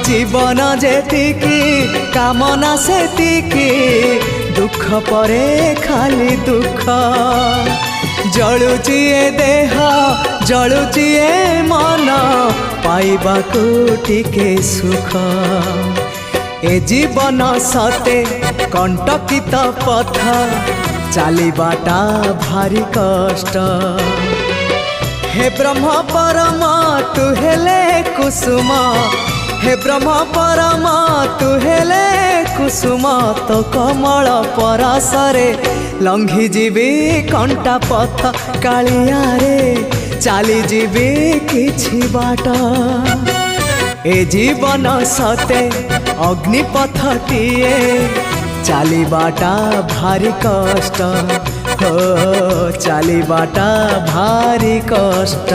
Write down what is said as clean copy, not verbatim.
जीवन जेतिकी कामना सेतिकी दुख परे खाली दुख जलुची ए देह जलुची ए मन पाइबाकू टिके सुख ए जीवन सते कंटकित पथ चलिबाटा भारी कष्ट हे ब्रह्म परम तू हेले कुसुम हे ब्रह्म परम तू हेले कुसुम तो कमल परसरे लंघी जीवी कंटा पथ कालिया रे चली जीवी किछि बाट ए जीवन सते अग्निपथटीए चलिबाटा भारी कष्ट हो चलिबाटा भारी कष्ट।